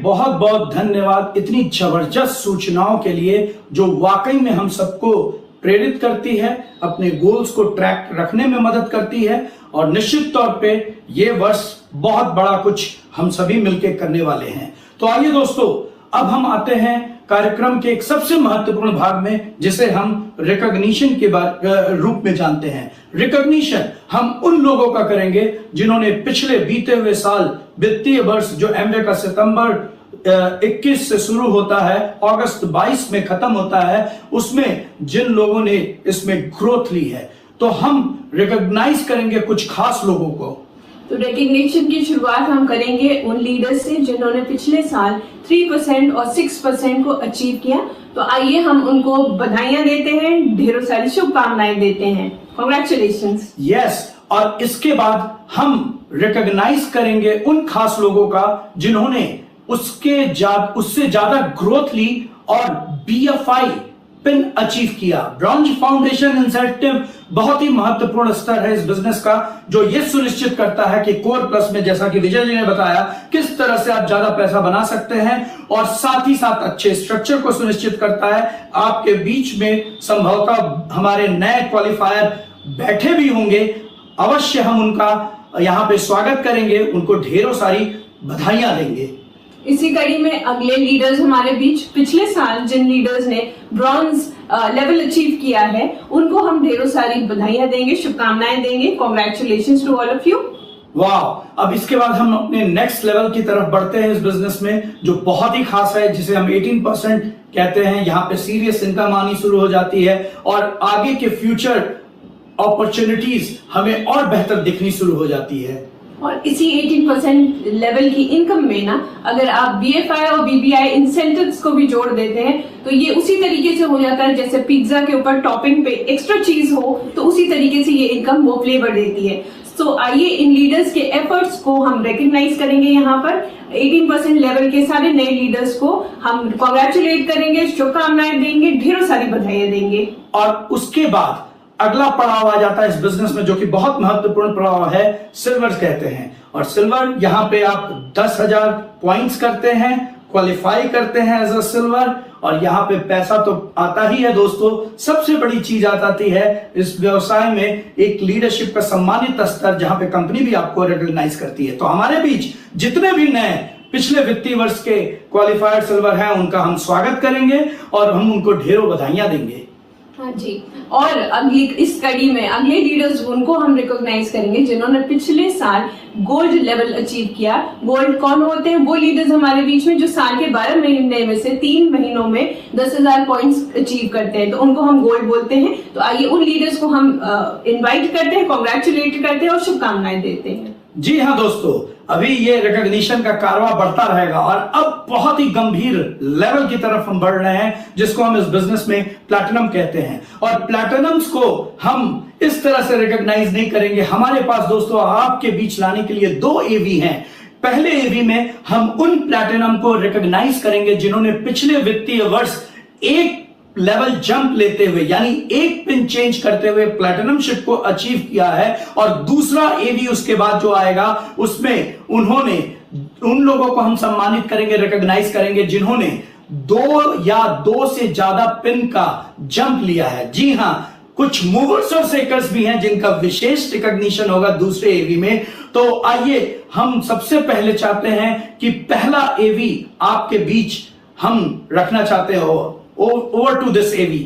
बहुत बहुत धन्यवाद इतनी जबरदस्त सूचनाओं के लिए जो वाकई में हम सबको प्रेरित करती है, अपने गोल्स को ट्रैक रखने में मदद करती है और निश्चित तौर पे ये वर्ष बहुत बड़ा कुछ हम सभी मिलकर करने वाले हैं। तो आइए दोस्तों, अब हम आते हैं कार्यक्रम के एक सबसे महत्वपूर्ण भाग में, जिसे हम रिकॉग्निशन के रूप में जानते हैं। रिकॉग्निशन हम उन लोगों का करेंगे जिन्होंने पिछले बीते हुए साल वित्तीय वर्ष जो एमवे का सितंबर 21 से शुरू होता है, अगस्त 22 में खत्म होता है, उसमें जिन लोगों ने इसमें ग्रोथ ली है, तो हम रिकॉग्नाइज करेंगे कुछ खास लोगों को। तो रिकग्निशन की शुरुआत हम करेंगे उन लीडर्स से जिन्होंने पिछले साल 3% और 6% को अचीव किया। तो आइए हम उनको बधाइयां देते हैं, ढेरों सारी शुभकामनाएं देते हैं। कांग्रेचुलेशंस। यस, और इसके बाद हम रिकॉग्नाइज करेंगे उन खास लोगों का जिन्होंने उससे ज्यादा ग्रोथ ली और BFI पिन अचीव किया। ब्रॉन्ज फाउंडेशन इंसेंटिव बहुत ही महत्वपूर्ण स्तर है इस बिजनेस का, जो ये सुनिश्चित करता है कि कोर प्लस में, जैसा कि विजय जी ने बताया, किस तरह से आप ज्यादा पैसा बना सकते हैं और साथ ही साथ अच्छे स्ट्रक्चर को सुनिश्चित करता है। आपके बीच में संभवतः हमारे नए क्वालिफायर बैठे भी होंगे, अवश्य हम उनका यहाँ पे स्वागत करेंगे, उनको ढेरों सारी बधाइयां देंगे। इसी कड़ी में अगले लीडर्स हमारे बीच, पिछले साल जिन लीडर्स ने ब्रॉन्ज लेवल अचीव किया है, उनको हम ढेरों सारी बधाइयां देंगे, शुभकामनाएं देंगे। Congratulations to all of you. वाह, अब इसके बाद हम अपने नेक्स्ट लेवल की तरफ बढ़ते हैं इस बिजनेस में, जो बहुत ही खास है, जिसे हम 18% कहते हैं। यहाँ पे सीरियस इनकम आनी शुरू हो जाती है और आगे के फ्यूचर अपॉर्चुनिटीज हमें और बेहतर दिखनी शुरू हो जाती है। और इसी 18% लेवल की इनकम में ना, अगर आप BFI और BBI इंसेंटिव्स को भी जोड़ देते हैं, तो ये उसी तरीके से हो जाता है जैसे पिज्जा के ऊपर टॉपिंग पे एक्स्ट्रा चीज हो, तो उसी तरीके से ये इनकम वो फ्लेवर देती है। तो आइए इन लीडर्स के एफर्ट्स को हम रिकग्नाइज करेंगे। यहाँ पर 18% लेवल के सारे नए लीडर्स को हम कांग्रेचुलेट करेंगे, शुभकामनाएं देंगे, ढेरों सारी बधाइयां देंगे। और उसके बाद अगला पड़ाव आ जाता है इस बिजनेस में, जो कि बहुत महत्वपूर्ण पड़ाव है, सिल्वर कहते हैं। और सिल्वर, यहाँ पे आप 10,000 पॉइंट्स करते हैं, क्वालिफाई करते हैं एज अ सिल्वर, और यहाँ पे पैसा तो आता ही है दोस्तों। सबसे बड़ी चीज आती है इस व्यवसाय में एक लीडरशिप का सम्मानित स्तर, जहां पे कंपनी भी आपको रिकॉग्नाइज करती है। तो हमारे बीच जितने भी नए पिछले वित्तीय वर्ष के क्वालिफाइड सिल्वर हैं, उनका हम स्वागत करेंगे और हम उनको ढेरों बधाइयां देंगे। हाँ जी, और अगली इस कड़ी में अगले लीडर्स उनको हम रिकॉग्नाइज करेंगे जिन्होंने पिछले साल गोल्ड लेवल अचीव किया। गोल्ड कौन होते हैं? वो लीडर्स हमारे बीच में जो साल के 12 महीने में से 3 महीनों में 10,000 पॉइंट्स अचीव करते हैं, तो उनको हम गोल्ड बोलते हैं। तो आइए उन लीडर्स को हम इनवाइट करते हैं, कांग्रेचुलेट करते हैं और शुभकामनाएं देते हैं। जी हाँ दोस्तों, अभी ये रिकॉग्निशन का कारवां बढ़ता रहेगा और अब बहुत ही गंभीर लेवल की तरफ हम बढ़ रहे हैं, जिसको हम इस बिजनेस में प्लैटिनम कहते हैं। और प्लैटिनम्स को हम इस तरह से रिकॉग्नाइज नहीं करेंगे। हमारे पास दोस्तों आपके बीच लाने के लिए 2 AV हैं। पहले AV में हम उन प्लैटिनम को रिकॉग्नाइज करेंगे जिन्होंने पिछले वित्तीय वर्ष एक लेवल जंप लेते हुए, यानी एक पिन चेंज करते हुए प्लैटिनमशिप को अचीव किया है। और दूसरा AV उसके बाद जो आएगा, उसमें उन लोगों को हम सम्मानित करेंगे, रिकॉग्नाइज करेंगे जिन्होंने 2 या 2 से ज्यादा पिन का जंप लिया है। जी हां, कुछ मूवर्स और शेकर्स भी हैं जिनका विशेष रिकॉग्निशन होगा दूसरे AV में। तो आइए हम सबसे पहले चाहते हैं कि पहला AV आपके बीच हम रखना चाहते हो। Over to this AV.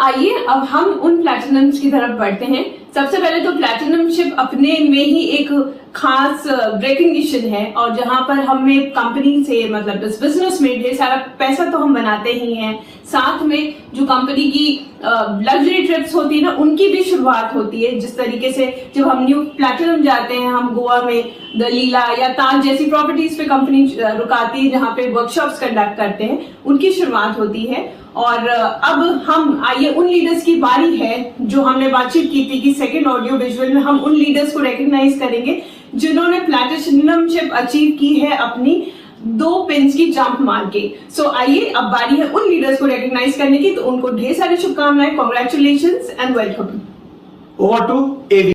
आइए अब हम उन प्लैटिनम्स की तरफ बढ़ते हैं। सबसे पहले तो प्लैटिनमशिप अपने में ही एक खास रिकग्निशन है, और जहां पर हमें कंपनी से मतलब इस बिजनेस में ढेर सारा पैसा तो हम बनाते ही हैं, साथ में जो कंपनी की लग्जरी ट्रिप्स होती है ना, उनकी भी शुरुआत होती है। जिस तरीके से जब हम न्यू प्लैटिनम जाते हैं, हम गोवा में दलीला या ताज जैसी प्रॉपर्टीज पे कंपनी रुकाती है जहां पे वर्कशॉप्स कंडक्ट करते हैं, उनकी शुरुआत होती है। और अब हम आइए उन लीडर्स की बारी है जो हमने बातचीत की थी कि सेकंड ऑडियो विजुअल में हम उन लीडर्स को रिकॉग्नाइज करेंगे जिन्होंने प्लैटिनमशिप अचीव की है अपनी 2 पिन्स की जंप मार के। आइए अब बारी है उन लीडर्स को रिकॉग्नाइज करने की, तो उनको ढेर सारी शुभकामनाएं, congratulations and welcome. Over to AV.